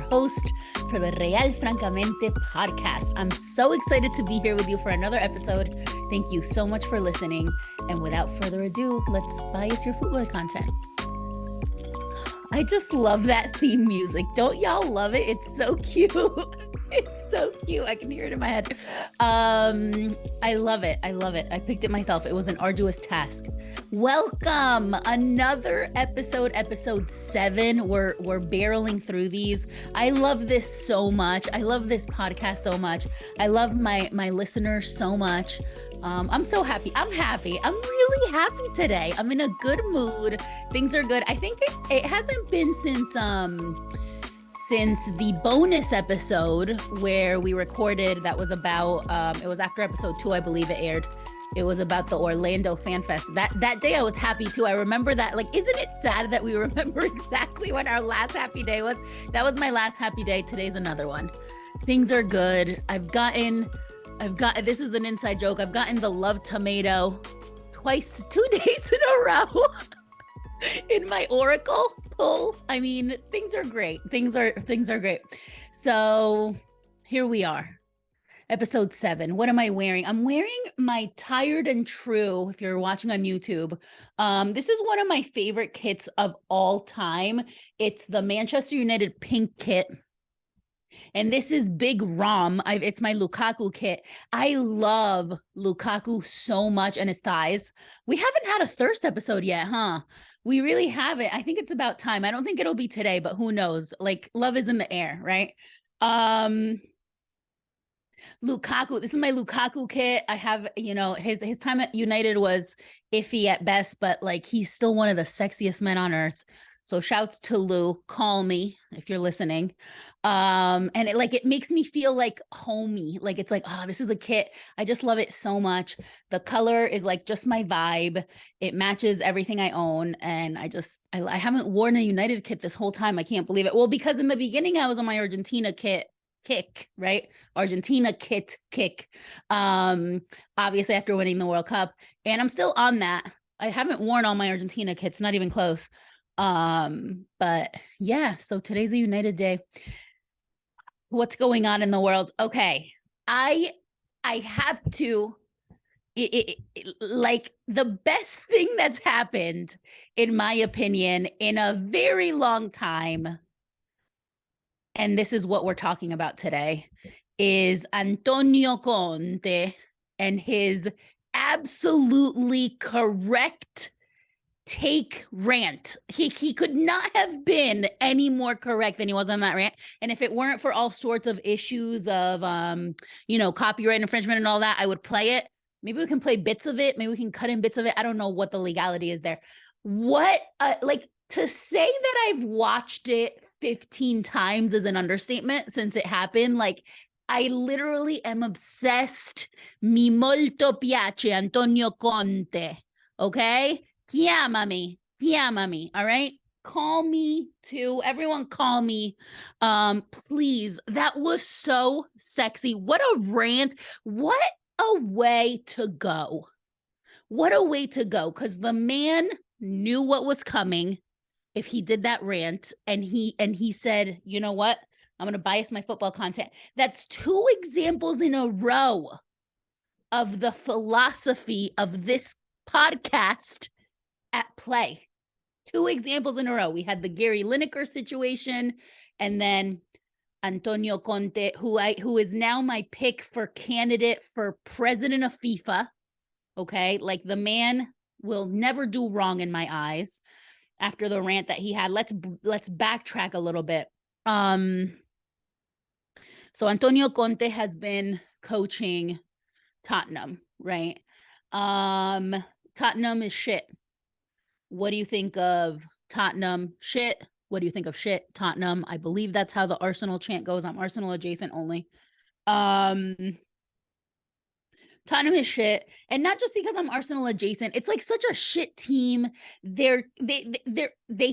host for the Real Francamente podcast. I'm so excited to be here with you for another episode. Thank you so much for listening. And without further ado, let's bias your football content. I just love that theme music. Don't y'all love it? It's so cute. It's so cute. I can hear it in my head. I love it. I love it. I picked it myself. It was an arduous task. Welcome. Another episode 7. We're barreling through these. I love this so much. I love this podcast so much. I love my listeners so much. I'm so happy. I'm happy. I'm really happy today. I'm in a good mood. Things are good. I think it hasn't been since the bonus episode where we recorded. That was about it was after episode 2, I believe it aired. It was about the Orlando Fan Fest. That day I was happy too. I remember that. Like, isn't it sad that we remember exactly when our last happy day was? That was my last happy day. Today's another one. Things are good. I've got, this is an inside joke. I've gotten the love tomato 2 days in a row in my Oracle pull. I mean, things are great. Things are great. So here we are. Episode 7. What am I wearing? I'm wearing my Tired and True, if you're watching on YouTube. This is one of my favorite kits of all time. It's the Manchester United pink kit. And this is Big Rom. It's my Lukaku kit. I love Lukaku so much and his thighs. We haven't had a thirst episode yet, huh? We really haven't. I think it's about time. I don't think it'll be today, but who knows? Like, love is in the air, right? Lukaku. This is my Lukaku kit. I have, his time at United was iffy at best, but like he's still one of the sexiest men on earth. So shouts to Lou. Call me if you're listening. And it makes me feel like homey. Like, it's like, oh, this is a kit. I just love it so much. The color is like just my vibe. It matches everything I own. And I haven't worn a United kit this whole time. I can't believe it. Well, because in the beginning I was on my Argentina kick, right? Argentina kick. Obviously after winning the World Cup. And I'm still on that. I haven't worn all my Argentina kits, not even close. But yeah, so today's a United day. What's going on in the world? Okay. I have to, like, the best thing that's happened, in my opinion, in a very long time, and this is what we're talking about today, is Antonio Conte and his absolutely correct take rant. He could not have been any more correct than he was on that rant. And if it weren't for all sorts of issues of copyright infringement and all that, I would play it. Maybe we can play bits of it. Maybe we can cut in bits of it. I don't know what the legality is there. What to say that I've watched it 15 times is an understatement since it happened. Like, I literally am obsessed. Mi molto piace Antonio Conte. Okay? Chiamami, all right? Call me too. Everyone call me. Please. That was so sexy. What a rant. What a way to go. What a way to go. Because the man knew what was coming if he did that rant. And he said, you know what? I'm going to bias my football content. That's 2 examples in a row of the philosophy of this podcast at play. 2 examples in a row. We had the Gary Lineker situation, and then Antonio Conte, who is now my pick for candidate for president of FIFA. Okay, like, the man will never do wrong in my eyes. After the rant that he had, let's backtrack a little bit. So Antonio Conte has been coaching Tottenham, right? Tottenham is shit. What do you think of Tottenham? Shit. What do you think of shit? Tottenham. I believe that's how the Arsenal chant goes. I'm Arsenal adjacent only. Tottenham is shit. And not just because I'm Arsenal adjacent. It's like such a shit team. They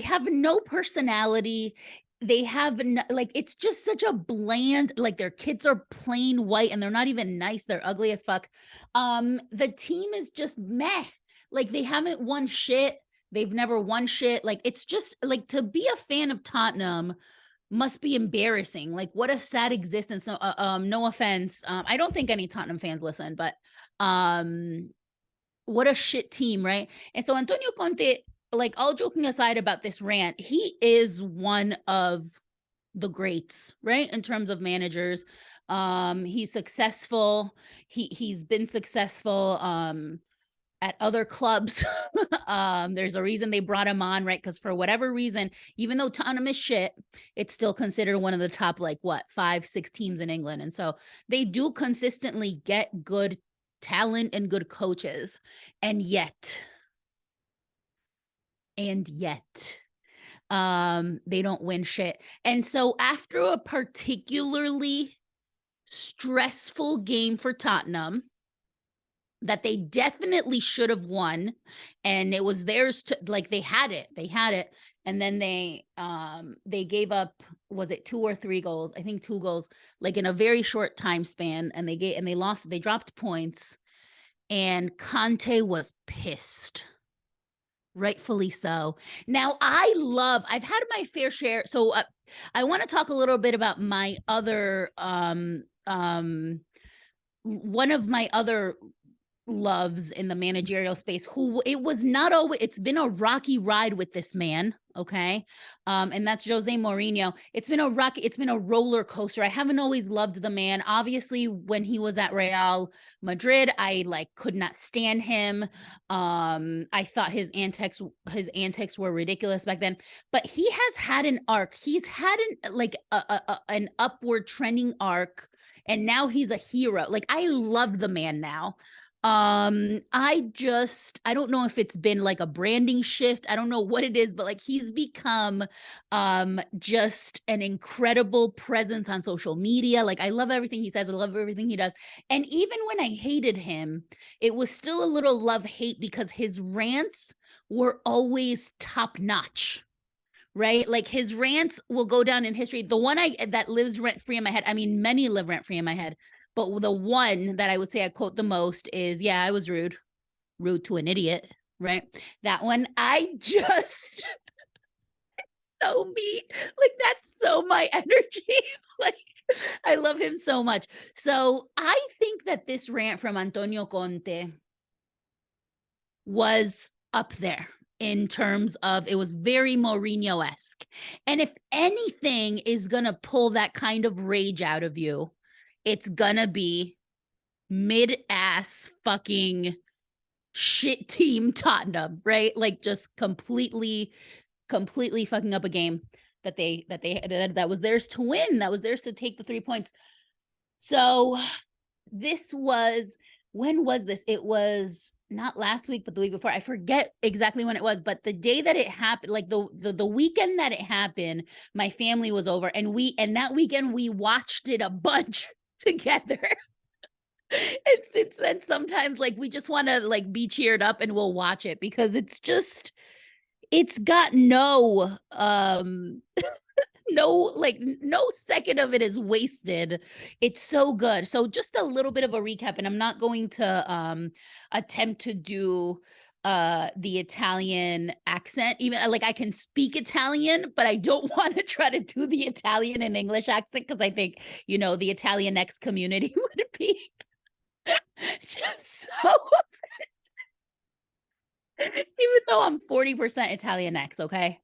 have no personality. They have it's just such a bland, like, their kits are plain white and they're not even nice. They're ugly as fuck. The team is just meh. Like, they haven't won shit. They've never won shit. Like, it's just like, to be a fan of Tottenham, must be embarrassing. Like, what a sad existence. No, no offense. I don't think any Tottenham fans listen, but what a shit team, right? And so Antonio Conte, like, all joking aside about this rant, he is one of the greats, right? In terms of managers. He's successful. He's been successful at other clubs. There's a reason they brought him on, right? Because for whatever reason, even though Tottenham is shit, it's still considered one of the top, like, what, 5, 6 teams in England. And so they do consistently get good talent and good coaches. And yet, they don't win shit. And so after a particularly stressful game for Tottenham, that they definitely should have won, and it was theirs to, like, they had it, and then they gave up, was it 2 or 3 goals? I think 2 goals, like, in a very short time span, and they lost, they dropped points, and Conte was pissed. Rightfully so. Now, I've had my fair share, so I want to talk a little bit about my other one of my other loves in the managerial space, who, it was not always, it's been a rocky ride with this man, okay? And that's Jose Mourinho. It's been a roller coaster. I haven't always loved the man. Obviously, when he was at Real Madrid, I, like, could not stand him. I thought his antics were ridiculous back then. But he has had an arc. He's had an upward trending arc, and now he's a hero. Like, I love the man now. I don't know if it's been like a branding shift. I don't know what it is, but, like, he's become just an incredible presence on social media. Like, I love everything he says. I love everything he does. And even when I hated him, it was still a little love-hate, because his rants were always top-notch. Right? Like, his rants will go down in history. The one that lives rent-free in my head, I mean, many live rent-free in my head, but the one that I would say I quote the most is, "Yeah, I was rude to an idiot," right? That one, I just so me. Like, that's so my energy. Like, I love him so much. So I think that this rant from Antonio Conte was up there in terms of, it was very Mourinho-esque. And if anything is gonna pull that kind of rage out of you, it's gonna be mid-ass fucking shit team Tottenham, right? Like, just completely fucking up a game that was theirs to win, that was theirs to take the 3 points. So this was, when was this? It was not last week, but the week before. I forget exactly when it was, but the day that it happened, like the weekend that it happened, my family was over, and that weekend we watched it a bunch together. And since then, sometimes, like, we just want to, like, be cheered up, and we'll watch it, because it's got no no second of it is wasted. It's so good. So just a little bit of a recap, and I'm not going to attempt to do the Italian accent. Even, like, I can speak Italian, but I don't want to try to do the Italian and English accent, because I think, the Italian X community would be just so even though I'm 40% Italian X, okay?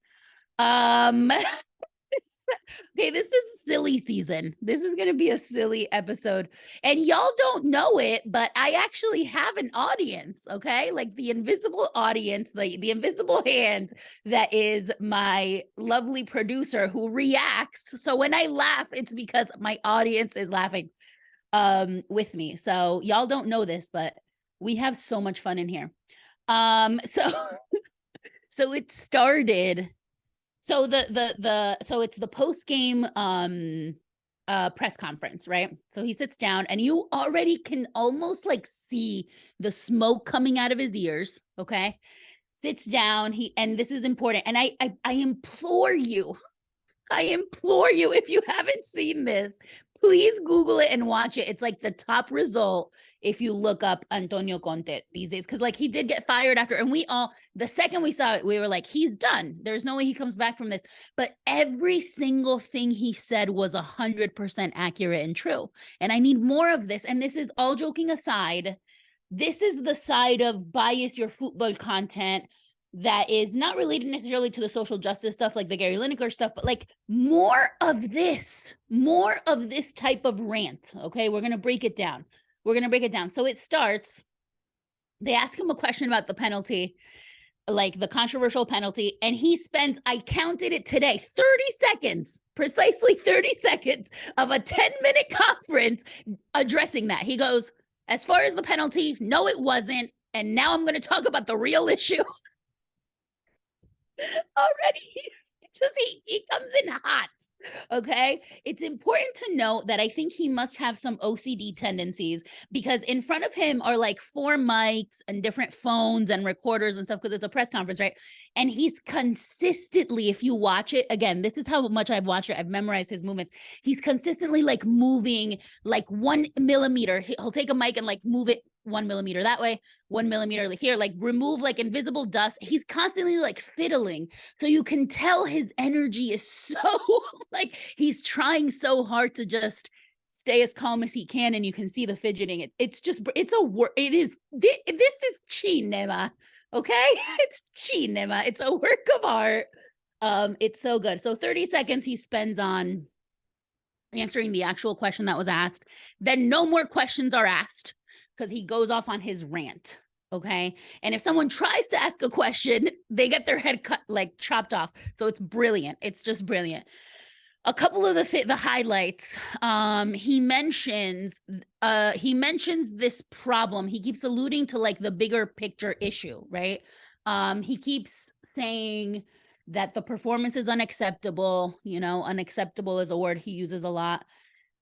Okay, this is silly season. This is gonna be a silly episode. And y'all don't know it, but I actually have an audience, okay? Like, the invisible audience, the invisible hand that is my lovely producer who reacts. So when I laugh, it's because my audience is laughing with me. So y'all don't know this, but we have so much fun in here. So so it started. So so it's the post-game press conference, right? So he sits down, and you already can almost, like, see the smoke coming out of his ears, okay? Sits down, and this is important, and I implore you, if you haven't seen this, Please Google it and watch it. It's like the top result if you look up Antonio Conte these days. Cause like he did get fired after, and we all, the second we saw it, we were like, he's done. There's no way he comes back from this. But every single thing he said was 100% accurate and true. And I need more of this. And this is all joking aside. This is the side of bias your football content that is not related necessarily to the social justice stuff like the Gary Lineker stuff, but like more of this type of rant. Okay, we're going to break it down. So it starts, they ask him a question about the penalty, like the controversial penalty, and he spends, I counted it today, 30 seconds, precisely 30 seconds of a 10-minute conference addressing that. He goes, as far as the penalty, no, it wasn't. And now I'm going to talk about the real issue. Already, he comes in hot. Okay, it's important to note that I think he must have some OCD tendencies, because in front of him are like 4 mics and different phones and recorders and stuff, because it's a press conference, right? And he's consistently, if you watch it again, this is how much I've watched it, I've memorized his movements. He's consistently like moving like 1 millimeter. He'll take a mic and like move it 1 millimeter that way, 1 millimeter here, like remove like invisible dust. He's constantly like fiddling. So you can tell his energy is so like he's trying so hard to just stay as calm as he can. And you can see the fidgeting. It's just, it's a work. It is, this is cinema. Okay. It's cinema. It's a work of art. It's so good. So 30 seconds he spends on answering the actual question that was asked. Then no more questions are asked, because he goes off on his rant, okay? And if someone tries to ask a question, they get their head cut, like chopped off. So it's brilliant. It's just brilliant. A couple of the highlights, he mentions this problem. He keeps alluding to like the bigger picture issue, right? He keeps saying that the performance is unacceptable. You know, unacceptable is a word he uses a lot.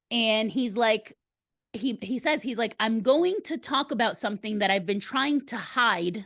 And he's like, he says, he's like, I'm going to talk about something that I've been trying to hide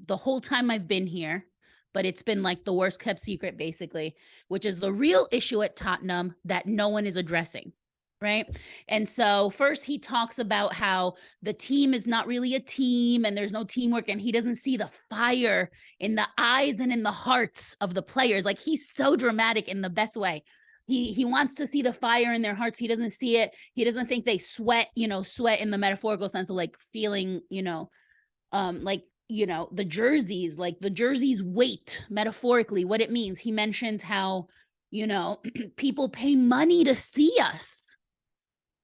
the whole time I've been here, but it's been like the worst kept secret, basically, which is the real issue at Tottenham that no one is addressing, right? And so first he talks about how the team is not really a team and there's no teamwork, and he doesn't see the fire in the eyes and in the hearts of the players. Like, he's so dramatic in the best way. He wants to see the fire in their hearts. He doesn't see it. He doesn't think they sweat, sweat in the metaphorical sense of like feeling, like, the jerseys, like the jerseys weight metaphorically, what it means. He mentions how, people pay money to see us.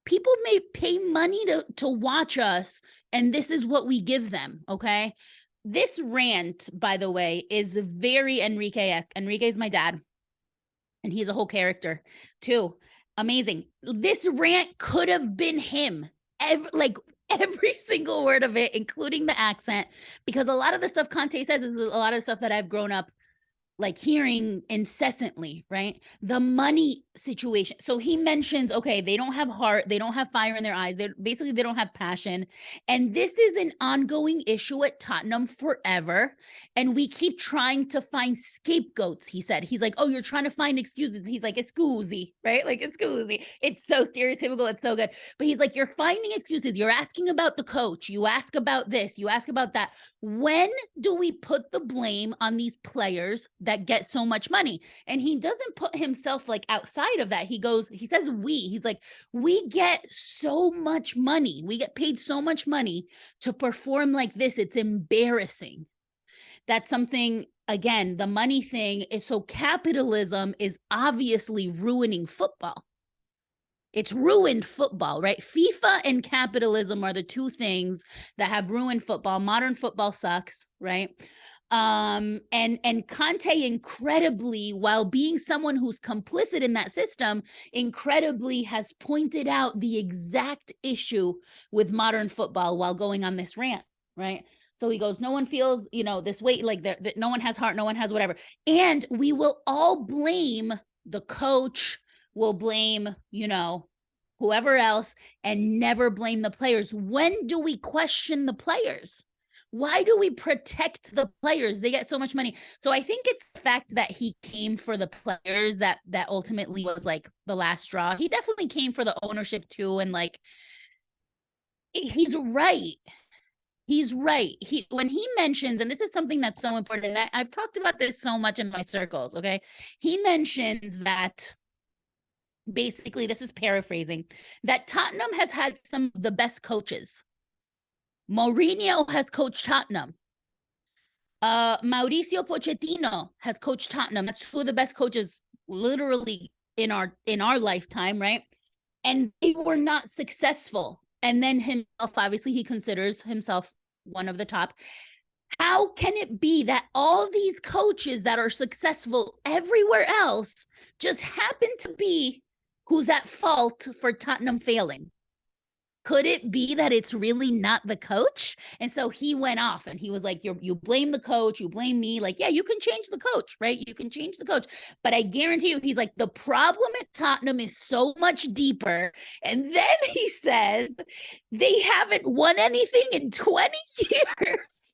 People may pay money to watch us, and this is what we give them, okay? This rant, by the way, is very Enrique-esque. Enrique is my dad, and he's a whole character too. Amazing. This rant could have been him. Every single word of it, including the accent, because a lot of the stuff Conte says is a lot of stuff that I've grown up like hearing incessantly, right? The money situation. So he mentions, okay, they don't have heart, they don't have fire in their eyes, they don't have passion. And this is an ongoing issue at Tottenham forever. And we keep trying to find scapegoats, he said. He's like, oh, you're trying to find excuses. He's like, excusey, right? Like, excusey. It's so stereotypical, it's so good. But he's like, you're finding excuses. You're asking about the coach. You ask about this, you ask about that. When do we put the blame on these players that get so much money? And he doesn't put himself like outside of that. He says he's like, we get so much money. We get paid so much money to perform like this. It's embarrassing. That's something, again, the money thing is, so capitalism is obviously ruining football. It's ruined football, right? FIFA and capitalism are the two things that have ruined football. Modern football sucks, right? And Conte, incredibly, while being someone who's complicit in that system, incredibly has pointed out the exact issue with modern football while going on this rant, right? So he goes, no one feels, this weight, like that no one has heart, no one has whatever. And we will all blame the coach, we'll blame, whoever else, and never blame the players. When do we question the players? Why do we protect the players? They get so much money. So I think it's the fact that he came for the players that ultimately was like the last straw. He definitely came for the ownership too, and like he's right. He's right. When he mentions, and this is something that's so important, I've talked about this so much in my circles, okay? He mentions that basically, this is paraphrasing, that Tottenham has had some of the best coaches. Mourinho has coached Tottenham. Mauricio Pochettino has coached Tottenham. That's two of the best coaches literally in our lifetime, right? And they were not successful. And then himself, obviously, he considers himself one of the top. How can it be that all these coaches that are successful everywhere else just happen to be who's at fault for Tottenham failing? Could it be that it's really not the coach? And so he went off and he was like, you blame the coach, you blame me. Like, yeah, you can change the coach, right? You can change the coach. But I guarantee you, he's like, the problem at Tottenham is so much deeper. And then he says, they haven't won anything in 20 years.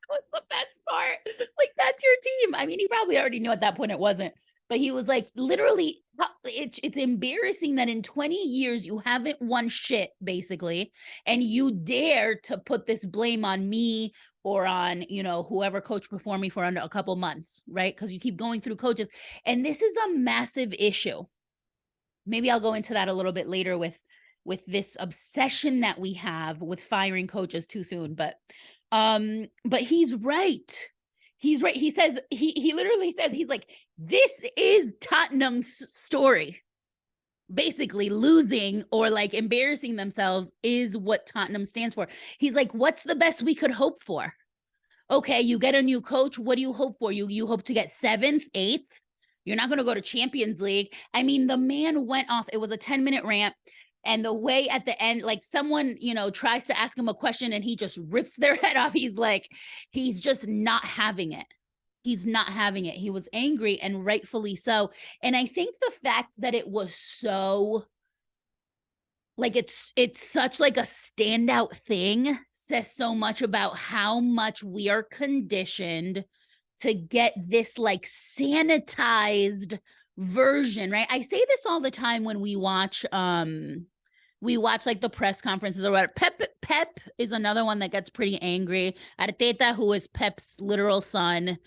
Was the best part. Like, that's your team. I mean, he probably already knew at that point it wasn't, but he was like, literally, it's embarrassing that in 20 years you haven't won shit, basically, and you dare to put this blame on me or on, you know, whoever coached before me for under a couple months, right? Because you keep going through coaches, and this is a massive issue. Maybe I'll go into that a little bit later with this obsession that we have with firing coaches too soon, but he's right. He's right. He says, he literally says, he's like, this is Tottenham's story. Basically, losing or like embarrassing themselves is what Tottenham stands for. He's like, what's the best we could hope for? Okay, you get a new coach. What do you hope for? You hope to get 7th, 8th? You're not going to go to Champions League. I mean, the man went off. It was a 10-minute rant. And the way at the end, like someone, you know, tries to ask him a question and he just rips their head off. He's like, he's just not having it. He's not having it. He was angry, and rightfully so. And I think the fact that it was so, like, it's such like a standout thing says so much about how much we are conditioned to get this like sanitized version, right? I say this all the time when we watch like the press conferences or whatever. Pep is another one that gets pretty angry. Arteta, who is Pep's literal son,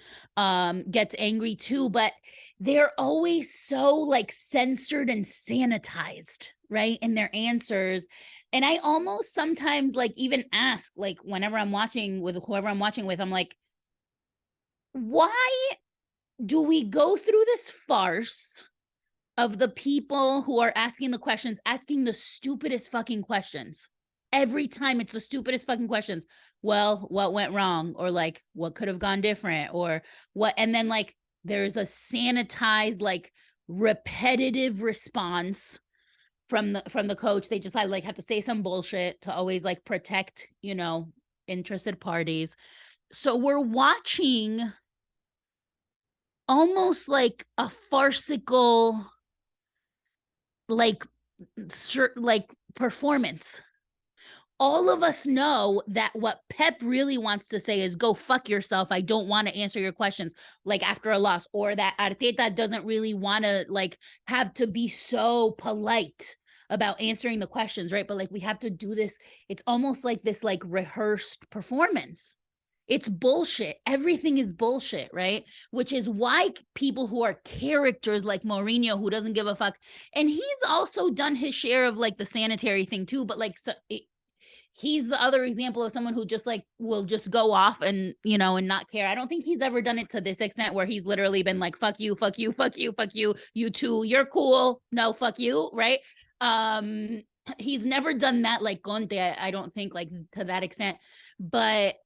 gets angry too, but they're always so like censored and sanitized, right, in their answers. And I almost sometimes like even ask, like whenever I'm watching with whoever I'm watching with, I'm like, why do we go through this farce of the people who are asking the questions, asking the stupidest fucking questions? Every time it's the stupidest fucking questions. Well, what went wrong? Or like, what could have gone different? Or what? And then like, there's a sanitized, like repetitive response from the coach. They just like have to say some bullshit to always like protect, you know, interested parties. So we're watching almost like a farcical like performance. All of us know that what Pep really wants to say is go fuck yourself. I don't want to answer your questions like after a loss, or that Arteta doesn't really want to like have to be so polite about answering the questions, right? But like we have to do this. It's almost like this like rehearsed performance. It's bullshit. Everything is bullshit, right? Which is why people who are characters like Mourinho, who doesn't give a fuck, and he's also done his share of like the sanitary thing too, but like he's the other example of someone who just like will just go off and, you know, and not care. I don't think he's ever done it to this extent where he's literally been like, fuck you, fuck you, fuck you, fuck you, you too, you're cool, no, fuck you, right? He's never done that like Conte, I don't think, like to that extent. But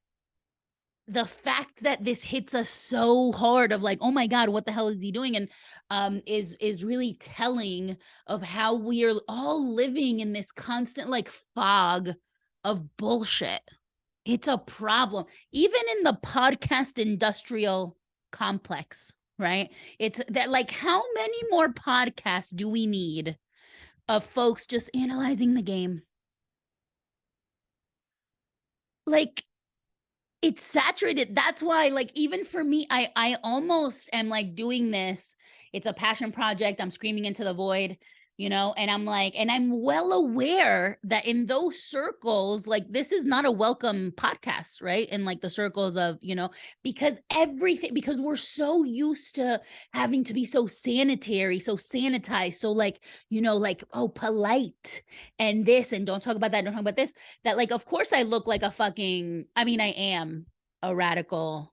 the fact that this hits us so hard of like, oh my God, what the hell is he doing? And is really telling of how we are all living in this constant like fog of bullshit. It's a problem. Even in the podcast industrial complex, right? It's that like, how many more podcasts do we need of folks just analyzing the game? like, it's saturated. That's why, like, even for me, I almost am like doing this. It's a passion project. I'm screaming into the void, and I'm like, and I'm well aware that in those circles, like, this is not a welcome podcast, right? In like the circles of, because everything, because we're so used to having to be so sanitary, so sanitized, so like, like, oh, polite and this, and don't talk about that, don't talk about this, that, like, of course I look like a fucking, I mean, I am a radical,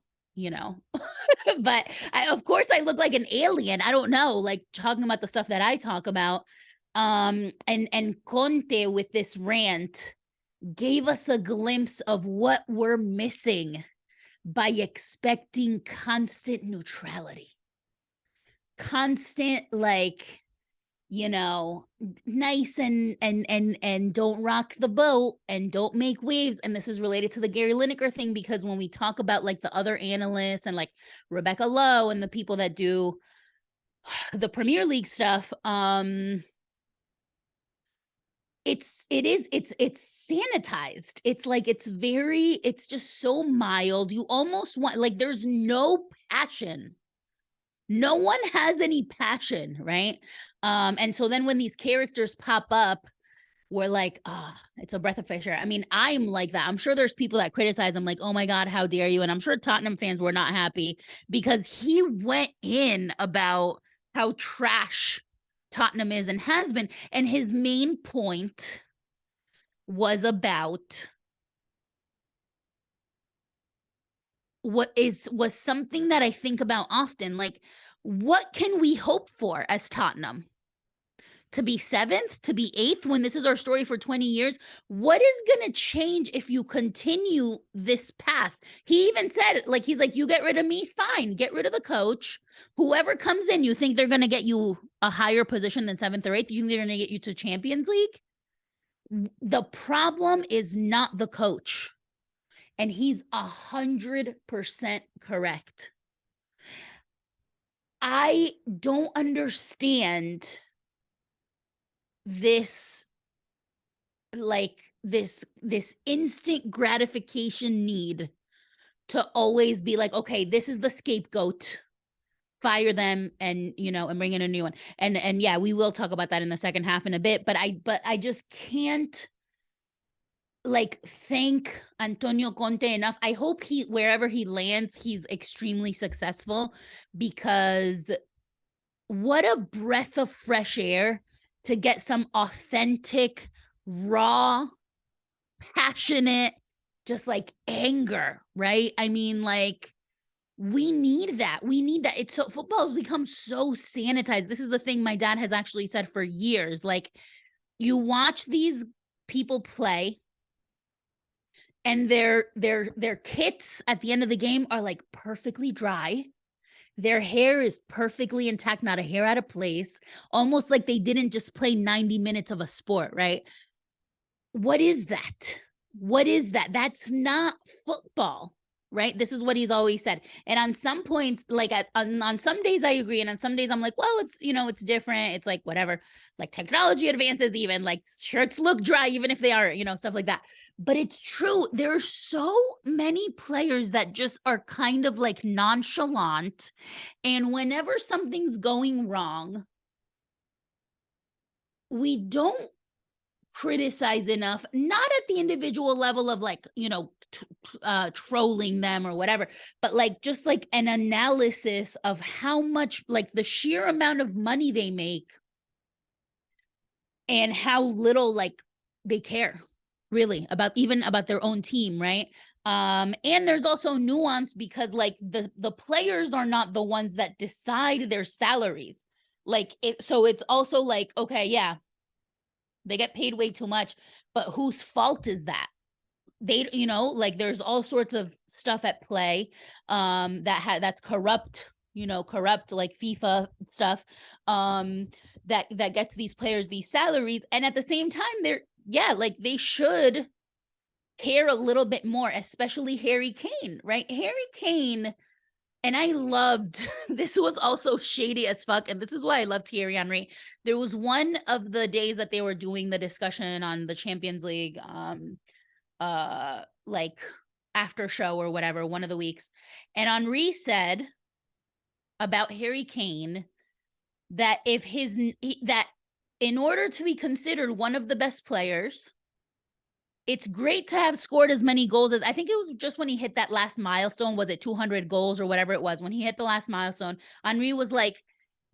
but of course I look like an alien. I don't know, like, talking about the stuff that I talk about. And Conte with this rant gave us a glimpse of what we're missing by expecting constant neutrality. Constant, like, nice and don't rock the boat and don't make waves. And this is related to the Gary Lineker thing, because when we talk about like the other analysts and like Rebecca Lowe and the people that do the Premier League stuff, it's sanitized. It's like, it's just so mild. You almost want, like, there's no passion. No one has any passion, right? And so then when these characters pop up, we're like, it's a breath of fresh air. I mean, I'm like that. I'm sure there's people that criticize him, like, oh my God, how dare you? And I'm sure Tottenham fans were not happy because he went in about how trash Tottenham is and has been. And his main point was about was something that I think about often. Like, what can we hope for as Tottenham? To be 7th, to be 8th, when this is our story for 20 years? What is going to change if you continue this path? He even said, like, he's like, you get rid of me, fine, get rid of the coach. Whoever comes in, you think they're going to get you a higher position than 7th or 8th? You think they're going to get you to Champions League? The problem is not the coach. And he's 100% correct. I don't understand this, like, this instant gratification need to always be like, okay, this is the scapegoat, fire them, and and bring in a new one. And yeah, we will talk about that in the second half in a bit, but I just can't, like, thank Antonio Conte enough. I hope wherever he lands, he's extremely successful, because what a breath of fresh air to get some authentic, raw, passionate, just like anger, right? I mean, like, we need that. We need that. It's so, football has become so sanitized. This is the thing my dad has actually said for years. Like, you watch these people play, and their kits at the end of the game are like perfectly dry. Their hair is perfectly intact, not a hair out of place, almost like they didn't just play 90 minutes of a sport, right? What is that? What is that? That's not football, right? This is what he's always said. And on some points, like, on some days I agree, and on some days I'm like, well, it's, it's different. It's like, whatever, like, technology advances, even like shirts look dry, even if they are, stuff like that. But it's true. There are so many players that just are kind of like nonchalant. And whenever something's going wrong, we don't criticize enough, not at the individual level of, like, trolling them or whatever, but like, just like an analysis of how much, like, the sheer amount of money they make and how little, like, they care really about, even about their own team, right? And there's also nuance, because like the players are not the ones that decide their salaries. Like, so it's also like, okay, yeah, they get paid way too much, but whose fault is that? They, like, there's all sorts of stuff at play, that's corrupt, corrupt, like FIFA stuff, that gets these players these salaries. And at the same time, yeah, like, they should care a little bit more, especially Harry Kane, right? Harry Kane. And I loved, this was also shady as fuck, and this is why I loved Thierry Henry. There was one of the days that they were doing the discussion on the Champions League, like after show or whatever, one of the weeks. And Henri said about Harry Kane that that in order to be considered one of the best players, it's great to have scored as many goals as, I think it was just when he hit that last milestone, was it 200 goals or whatever it was, when he hit the last milestone, Henri was like,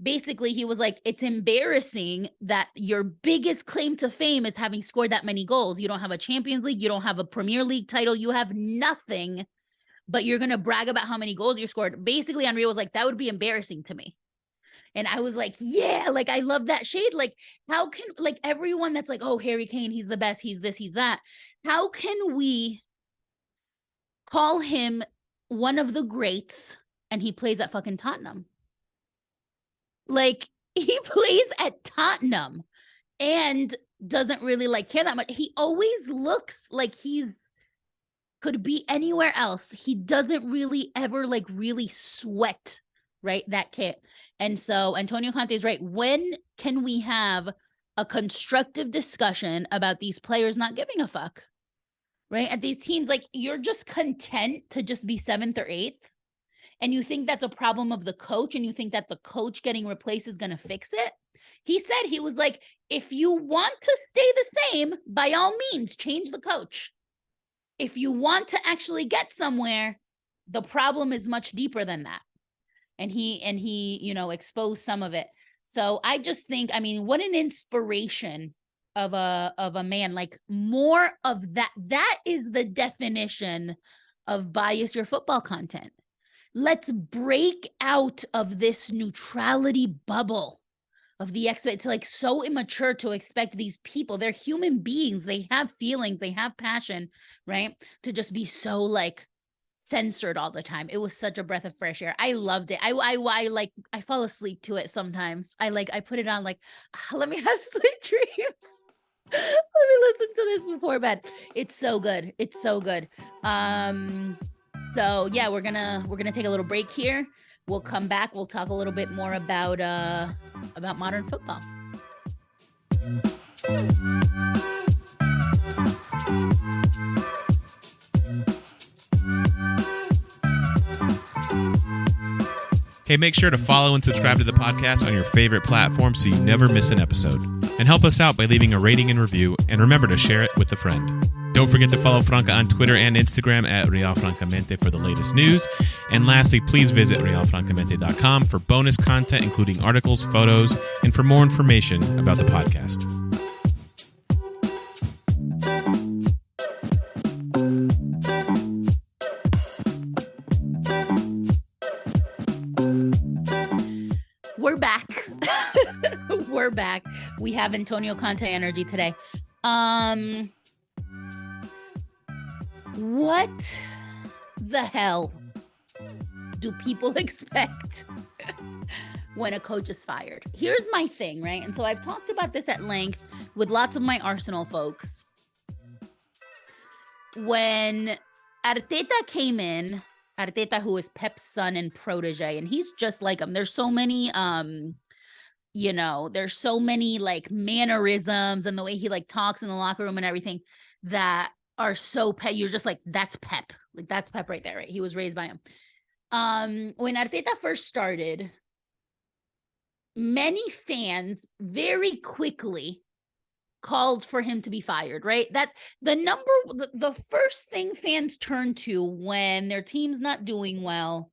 basically he was like, it's embarrassing that your biggest claim to fame is having scored that many goals. You don't have a Champions League, you don't have a Premier League title, you have nothing, but you're going to brag about how many goals you scored. Basically, Henri was like, that would be embarrassing to me. And I was like, yeah, like, I love that shade. Like, how can, like, everyone that's like, oh, Harry Kane, he's the best, he's this, he's that. How can we call him one of the greats and he plays at fucking Tottenham? Like, he plays at Tottenham and doesn't really like care that much. He always looks like he's could be anywhere else. He doesn't really ever like really sweat, right, that kit. And so Antonio Conte is right. When can we have a constructive discussion about these players not giving a fuck, right? At these teams, like, you're just content to just be 7th or 8th, and you think that's a problem of the coach, and you think that the coach getting replaced is going to fix it. He said, he was like, if you want to stay the same, by all means, change the coach. If you want to actually get somewhere, the problem is much deeper than that. And he, you know, exposed some of it. So I just think, I mean, what an inspiration of a man. Like, more of that. That is the definition of bias your football content. Let's break out of this neutrality bubble of the expert. It's like so immature to expect these people. They're human beings. They have feelings. They have passion, right? To just be so like censored all the time. It was such a breath of fresh air. I loved it. I like, I fall asleep to it sometimes. I put it on like, let me have sweet dreams. Let me listen to this before bed. It's so good. It's so good. So yeah, we're gonna take a little break here. We'll come back. We'll talk a little bit more about modern football. Hey, make sure to follow and subscribe to the podcast on your favorite platform so you never miss an episode. And help us out by leaving a rating and review, and remember to share it with a friend. Don't forget to follow Franca on Twitter and Instagram at Francamente for the latest news. And lastly, please visit realfrancamente.com for bonus content, including articles, photos, and for more information about the podcast. We're back. We're back. We have Antonio Conte energy today. What the hell do people expect when a coach is fired? Here's my thing, right? And so I've talked about this at length with lots of my Arsenal folks. When Arteta came in, Arteta, who is Pep's son and protege, and he's just like him. There's so many, you know, there's so many like mannerisms and the way he like talks in the locker room and everything that are so Pep. You're just like, that's Pep. Like, that's Pep right there, right? He was raised by him. When Arteta first started, many fans very quickly called for him to be fired, right? That the first thing fans turn to when their team's not doing well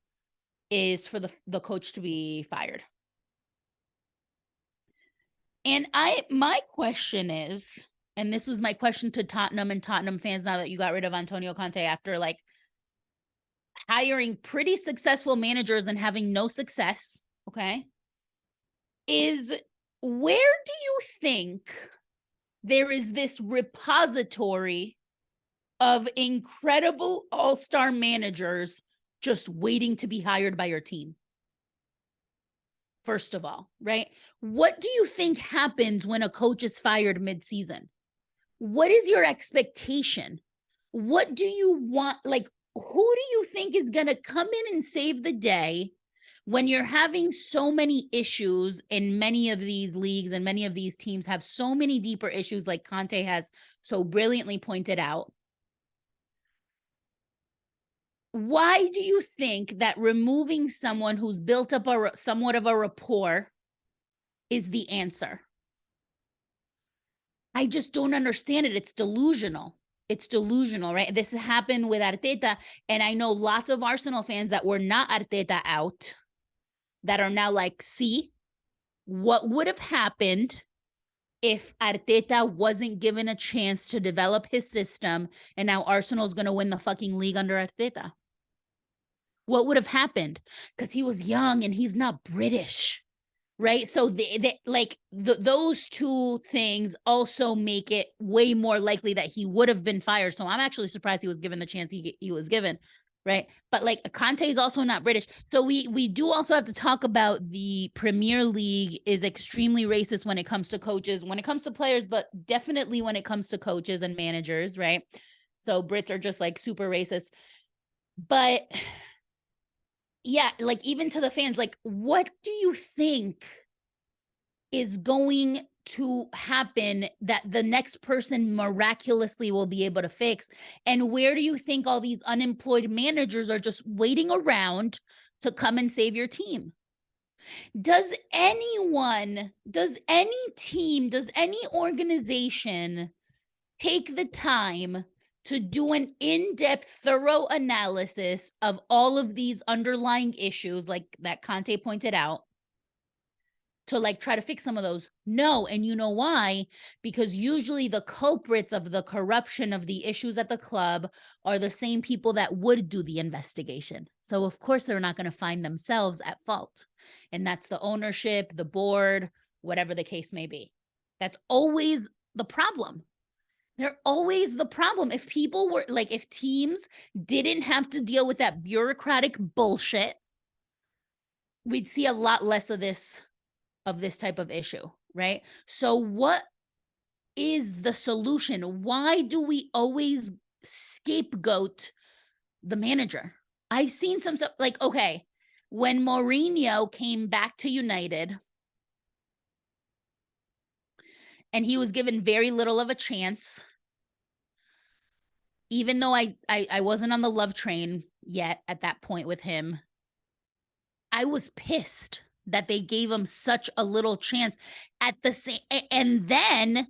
is for the coach to be fired. And my question is, and this was my question to Tottenham and Tottenham fans now that you got rid of Antonio Conte after like hiring pretty successful managers and having no success, okay, is where do you think there is this repository of incredible all-star managers just waiting to be hired by your team? First of all, right? What do you think happens when a coach is fired mid-season? What is your expectation? What do you want? Like, who do you think is going to come in and save the day when you're having so many issues in many of these leagues and many of these teams have so many deeper issues like Conte has so brilliantly pointed out? why do you think that removing someone who's built up somewhat of a rapport is the answer? I just don't understand it. It's delusional. It's delusional, right? This happened with Arteta, and I know lots of Arsenal fans that were not Arteta out that are now like, see, what would have happened if Arteta wasn't given a chance to develop his system, and now Arsenal's going to win the fucking league under Arteta? What would have happened? Because he was young and he's not British, right? So those two things also make it way more likely that he would have been fired. So I'm actually surprised he was given the chance he was given, right? But like Conte is also not British. So we do also have to talk about the Premier League is extremely racist when it comes to coaches, when it comes to players, but definitely when it comes to coaches and managers, right? So Brits are just like super racist. But yeah, like even to the fans, like what do you think is going to happen that the next person miraculously will be able to fix? And where do you think all these unemployed managers are just waiting around to come and save your team? Does anyone, does any team, does any organization take the time to do an in-depth, thorough analysis of all of these underlying issues like that Conte pointed out to like try to fix some of those? No. And you know why? Because usually the culprits of the corruption of the issues at the club are the same people that would do the investigation. So of course they're not going to find themselves at fault. And that's the ownership, the board, whatever the case may be. That's always the problem. They're always the problem. If people were like, if teams didn't have to deal with that bureaucratic bullshit, we'd see a lot less of this type of issue, right? So what is the solution? Why do we always scapegoat the manager? I've seen some stuff like, okay, when Mourinho came back to United and he was given very little of a chance, even though I wasn't on the love train yet at that point with him, I was pissed that they gave him such a little chance at the same. And then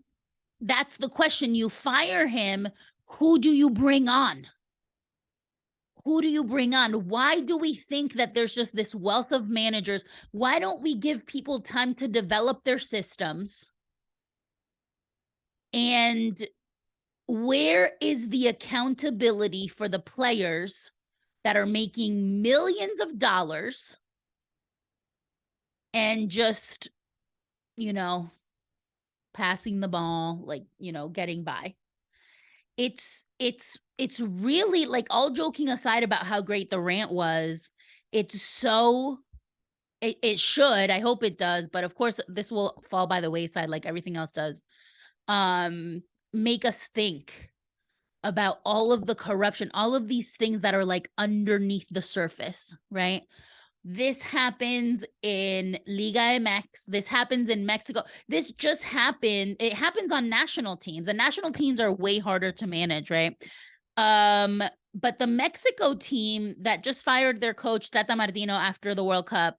that's the question. You fire him. Who do you bring on? Who do you bring on? Why do we think that there's just this wealth of managers? Why don't we give people time to develop their systems? And where is the accountability for the players that are making millions of dollars and just, you know, passing the ball, like, you know, getting by? It's really, like, all joking aside about how great the rant was, it's so it should, I hope it does, but of course this will fall by the wayside like everything else does. Make us think about all of the corruption, all of these things that are like underneath the surface, right? This happens in Liga MX. This happens in Mexico. This just happened. It happens on national teams, and national teams are way harder to manage, right? But the Mexico team that just fired their coach, Tata Martino, after the World Cup,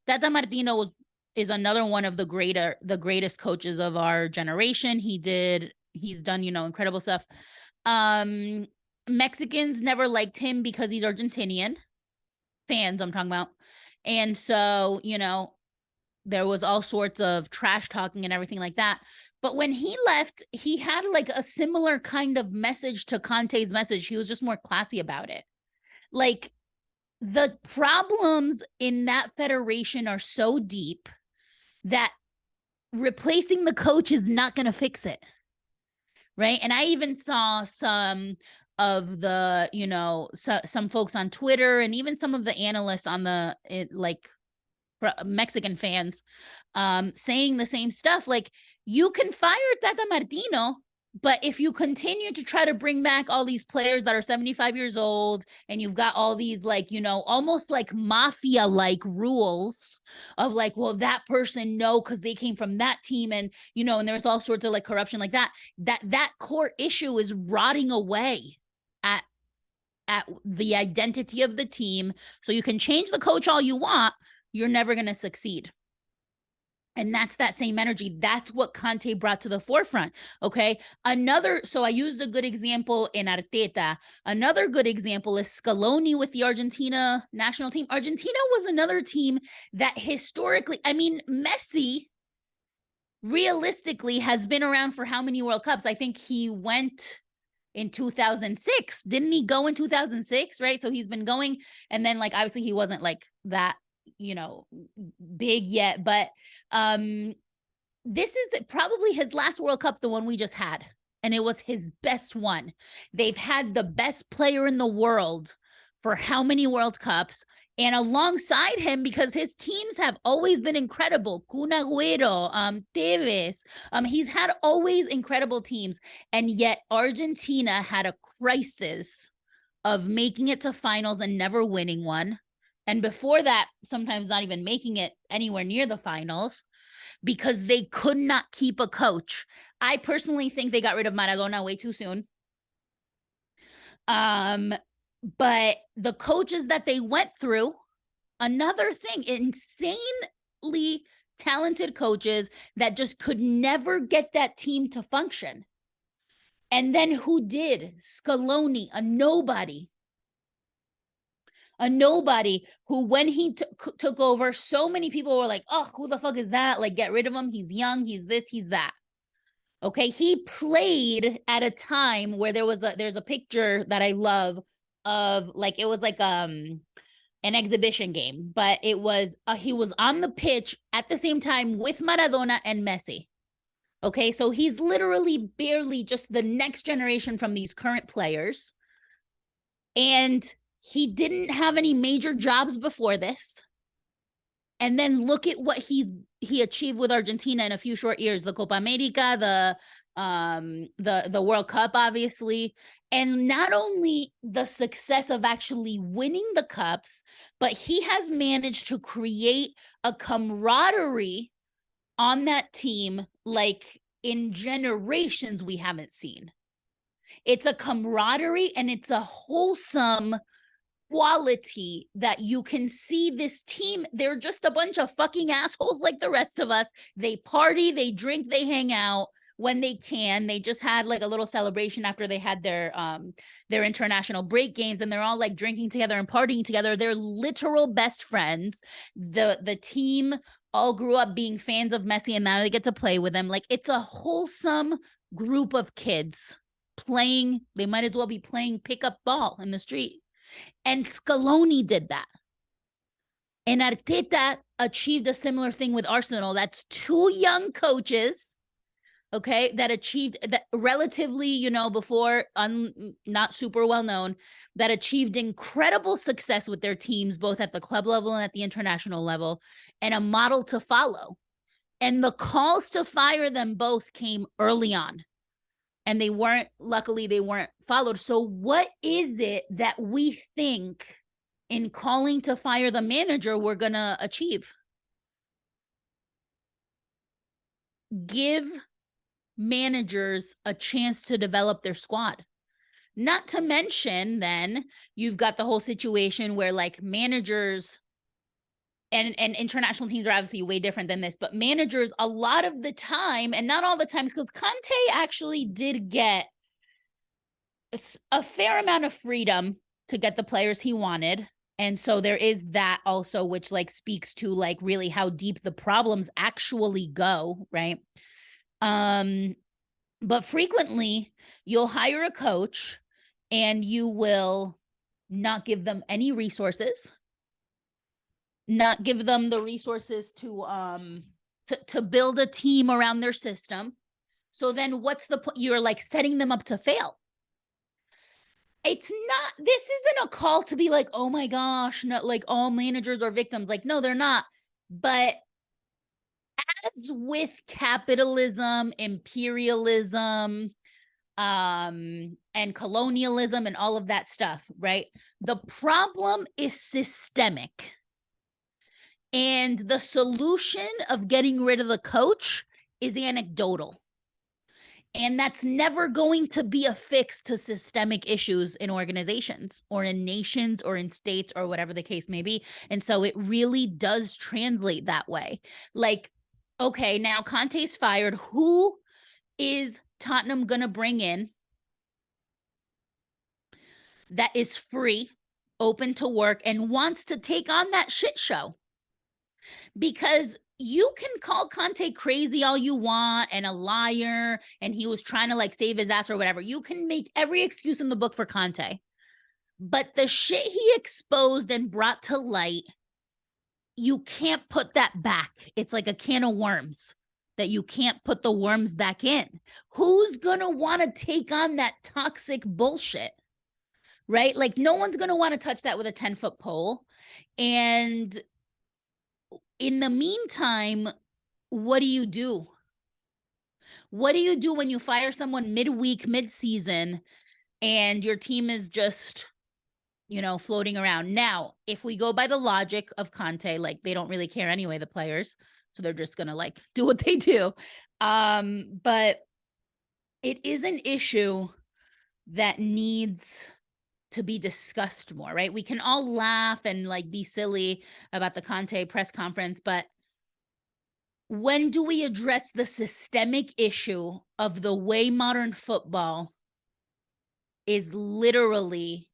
Tata Martino is another one of the greatest coaches of our generation. He's done, you know, incredible stuff. Mexicans never liked him because he's Argentinian. Fans I'm talking about. And so, you know, there was all sorts of trash talking and everything like that. But when he left, he had like a similar kind of message to Conte's message. He was just more classy about it. Like, the problems in that federation are so deep that replacing the coach is not going to fix it. Right. And I even saw some of the, you know, some folks on Twitter and even some of the analysts on the like Mexican fans saying the same stuff. Like, you can fire Tata Martino, but if you continue to try to bring back all these players that are 75 years old and you've got all these, like, you know, almost like mafia like rules of like, well, that person, no, because they came from that team, and, you know, and there's all sorts of like corruption like that core issue is rotting away at at the identity of the team. So you can change the coach all you want, you're never going to succeed. And that's that same energy. That's what Conte brought to the forefront. Okay. So I used a good example in Arteta. Another good example is Scaloni with the Argentina national team. Argentina was another team that historically, I mean, Messi realistically has been around for how many World Cups? I think he went in 2006. Didn't he go in 2006? Right. So he's been going. And then, like, obviously he wasn't like that, big yet, but this is probably his last World Cup, the one we just had, and it was his best one. They've had the best player in the world for how many World Cups, and alongside him, because his teams have always been incredible, Kun Agüero, Tevez, he's had always incredible teams, and yet Argentina had a crisis of making it to finals and never winning one. And before that, sometimes not even making it anywhere near the finals because they could not keep a coach. I personally think they got rid of Maradona way too soon. But the coaches that they went through, another thing, insanely talented coaches that just could never get that team to function. And then who did? Scaloni, a nobody who, when he took over, so many people were like, oh, who the fuck is that? Like, get rid of him. He's young. He's this, he's that. Okay. He played at a time where there's a picture that I love of, like, it was like, an exhibition game, but it was, he was on the pitch at the same time with Maradona and Messi. Okay. So he's literally barely just the next generation from these current players. And he didn't have any major jobs before this. And then look at what he achieved with Argentina in a few short years, the Copa America, the World Cup, obviously. And not only the success of actually winning the cups, but he has managed to create a camaraderie on that team like in generations we haven't seen. It's a camaraderie and it's a wholesome quality that you can see this team. They're just a bunch of fucking assholes like the rest of us. They party, they drink, they hang out when they can. They just had like a little celebration after they had their international break games, and they're all like drinking together and partying together. They're literal best friends. The team all grew up being fans of Messi, and now they get to play with him. Like, it's a wholesome group of kids playing. They might as well be playing pickup ball in the street. And Scaloni did that. And Arteta achieved a similar thing with Arsenal. That's two young coaches, okay, that achieved that relatively, before not super well known, that achieved incredible success with their teams, both at the club level and at the international level, and a model to follow. And the calls to fire them both came early on. And luckily they weren't followed. So what is it that we think in calling to fire the manager we're going to achieve? Give managers a chance to develop their squad. Not to mention, then you've got the whole situation where, like, managers and international teams are obviously way different than this, but managers a lot of the time, and not all the times, because Conte actually did get a fair amount of freedom to get the players he wanted. And so there is that also, which like speaks to like really how deep the problems actually go, right? But frequently you'll hire a coach and you will not give them any resources, not give them the resources to build a team around their system. So then what's the point? You're like setting them up to fail. This isn't a call to be like, oh my gosh, not like all managers are victims. Like, no, they're not. But as with capitalism, imperialism, and colonialism and all of that stuff, right? The problem is systemic. And the solution of getting rid of the coach is anecdotal. And that's never going to be a fix to systemic issues in organizations or in nations or in states or whatever the case may be. And so it really does translate that way. Like, okay, now Conte's fired. Who is Tottenham going to bring in that is free, open to work, and wants to take on that shit show? Because you can call Conte crazy all you want and a liar, and he was trying to like save his ass or whatever. You can make every excuse in the book for Conte. But the shit he exposed and brought to light, you can't put that back. It's like a can of worms that you can't put the worms back in. Who's going to want to take on that toxic bullshit? Right? Like, no one's going to want to touch that with a 10-foot pole. And in the meantime, what do you do? What do you do when you fire someone midweek, mid-season, and your team is just, you know, floating around? Now, if we go by the logic of Conte, like, they don't really care anyway, the players, so they're just gonna like do what they do. But it is an issue that needs to be discussed more, right? We can all laugh and like be silly about the Conte press conference, but when do we address the systemic issue of the way modern football is literally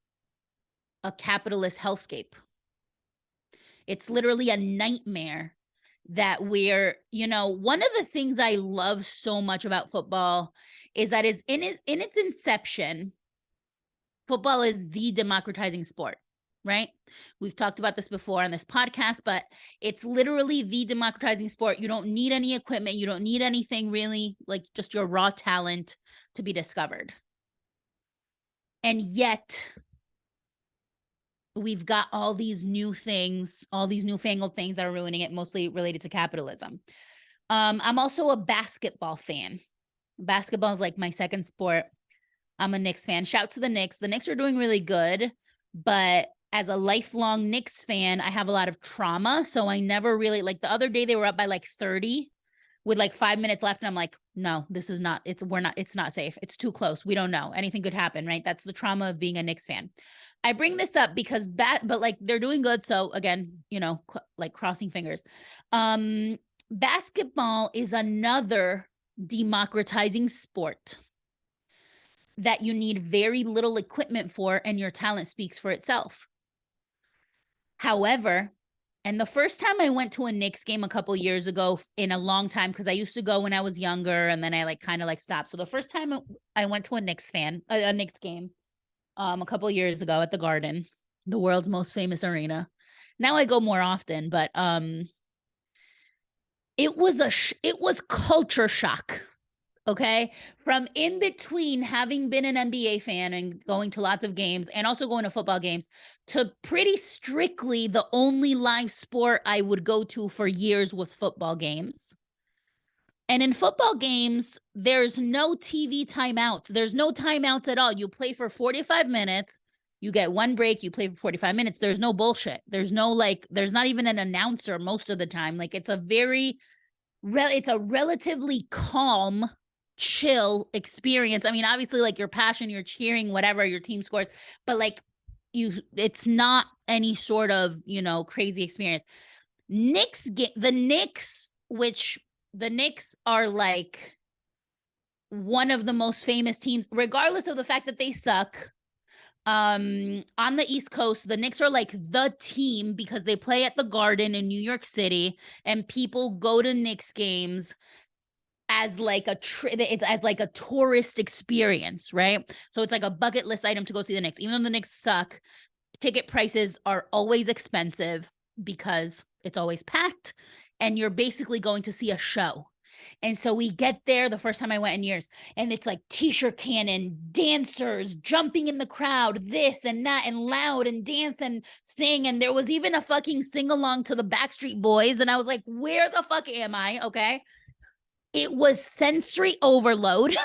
a capitalist hellscape? It's literally a nightmare that we're, you know, one of the things I love so much about football is that is in its inception, football is the democratizing sport, right? We've talked about this before on this podcast, but it's literally the democratizing sport. You don't need any equipment. You don't need anything really, like just your raw talent to be discovered. And yet we've got all these new things, all these newfangled things that are ruining it, mostly related to capitalism. I'm also a basketball fan. Basketball is like my second sport. I'm a Knicks fan. Shout to the Knicks. The Knicks are doing really good, but as a lifelong Knicks fan, I have a lot of trauma. So I never really, like the other day they were up by like 30 with like 5 minutes left. And I'm like, no, this is not, it's not safe. It's too close. We don't know. Anything could happen, right? That's the trauma of being a Knicks fan. I bring this up because but like they're doing good. So again, you know, like crossing fingers. Basketball is another democratizing sport that you need very little equipment for, and your talent speaks for itself. However, and the first time I went to a Knicks game a couple years ago in a long time, because I used to go when I was younger, and then I like kind of like stopped. So the first time I went to a Knicks game, a couple years ago at the Garden, the world's most famous arena. Now I go more often, but it was culture shock. Okay. From in between having been an NBA fan and going to lots of games and also going to football games to pretty strictly the only live sport I would go to for years was football games. And in football games, there's no TV timeouts. There's no timeouts at all. You play for 45 minutes. You get one break. You play for 45 minutes. There's no bullshit. There's no like, there's not even an announcer most of the time. Like it's a relatively calm, chill experience. I mean, obviously like your passion, you're cheering whatever your team scores, but like it's not any sort of, you know, crazy experience. The Knicks are like one of the most famous teams, regardless of the fact that they suck. On the East Coast, the Knicks are like the team because they play at the Garden in New York City, and people go to Knicks games as like as like a tourist experience, right? So it's like a bucket list item to go see the Knicks. Even though the Knicks suck, ticket prices are always expensive because it's always packed, and you're basically going to see a show. And so we get there the first time I went in years, and it's like t-shirt cannon, dancers jumping in the crowd, this and that, and loud and dance and sing. And there was even a fucking sing along to the Backstreet Boys. And I was like, where the fuck am I? Okay. It was sensory overload.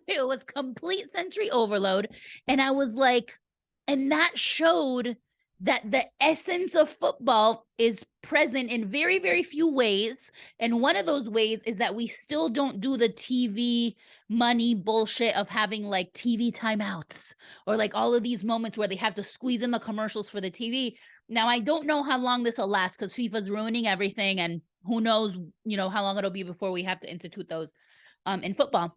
It was complete sensory overload. And I was like, and that showed that the essence of football is present in very, very few ways. And one of those ways is that we still don't do the TV money bullshit of having like TV timeouts or like all of these moments where they have to squeeze in the commercials for the TV. Now, I don't know how long this will last because FIFA's ruining everything, and who knows, how long it'll be before we have to institute those in football.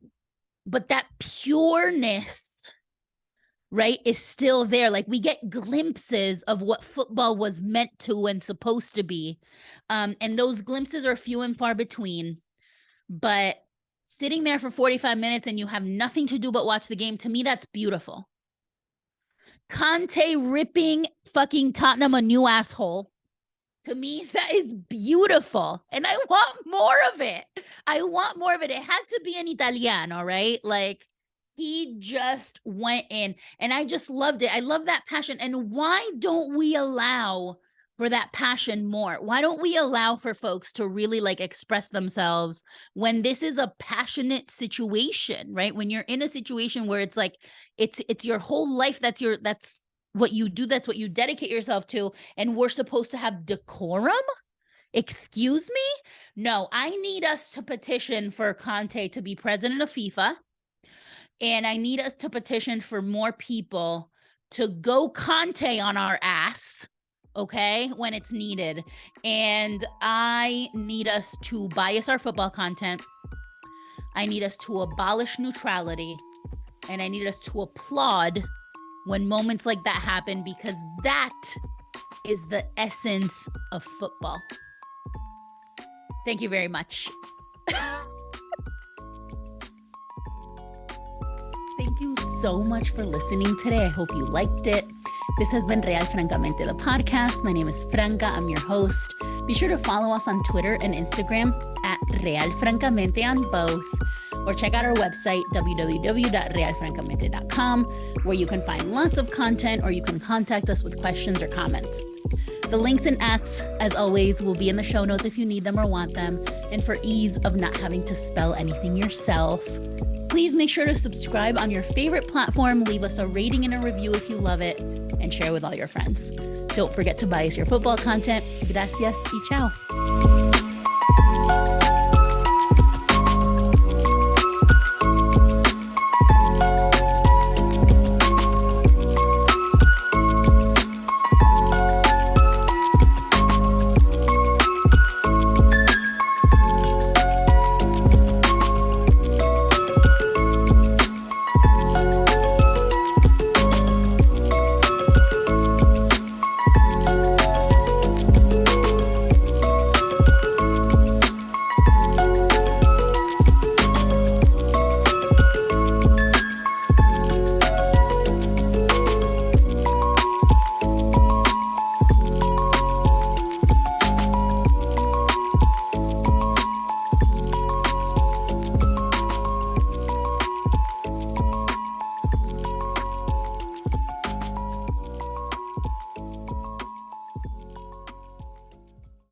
But that pureness, right, is still there. Like we get glimpses of what football was meant to and supposed to be. And those glimpses are few and far between. But sitting there for 45 minutes and you have nothing to do but watch the game, to me, that's beautiful. Conte ripping fucking Tottenham a new asshole. To me, that is beautiful. And I want more of it. I want more of it. It had to be an Italiano, right? Like, he just went in and I just loved it. I love that passion. And why don't we allow for that passion more? Why don't we allow for folks to really like express themselves when this is a passionate situation, right? When you're in a situation where it's like, it's your whole life. That's what you do. That's what you dedicate yourself to. And we're supposed to have decorum. Excuse me? No, I need us to petition for Conte to be president of FIFA. And I need us to petition for more people to go Conte on our ass, okay, when it's needed. And I need us to bias our football content. I need us to abolish neutrality. And I need us to applaud when moments like that happen, because that is the essence of football. Thank you very much. Thank you so much for listening today. I hope you liked it. This has been Real Francamente, the podcast. My name is Franca. I'm your host. Be sure to follow us on Twitter and Instagram at Real Francamente on both. Or check out our website, www.realfrancamente.com, where you can find lots of content, or you can contact us with questions or comments. The links and ats, as always, will be in the show notes if you need them or want them. And for ease of not having to spell anything yourself, please make sure to subscribe on your favorite platform, leave us a rating and a review if you love it, and share with all your friends. Don't forget to bias your football content. Gracias y ciao.